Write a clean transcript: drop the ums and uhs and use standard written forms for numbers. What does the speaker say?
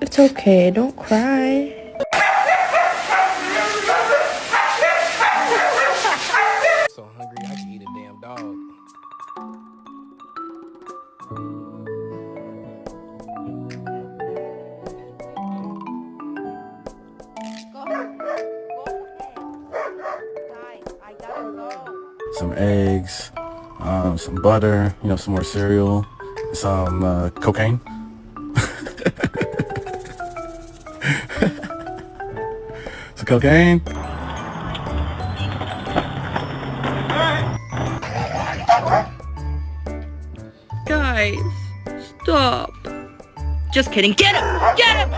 It's okay, don't cry. So hungry, I can eat a damn dog. Some eggs, some butter, some more cereal, some cocaine. Some cocaine. Guys, stop. Just kidding. Get him! Get him!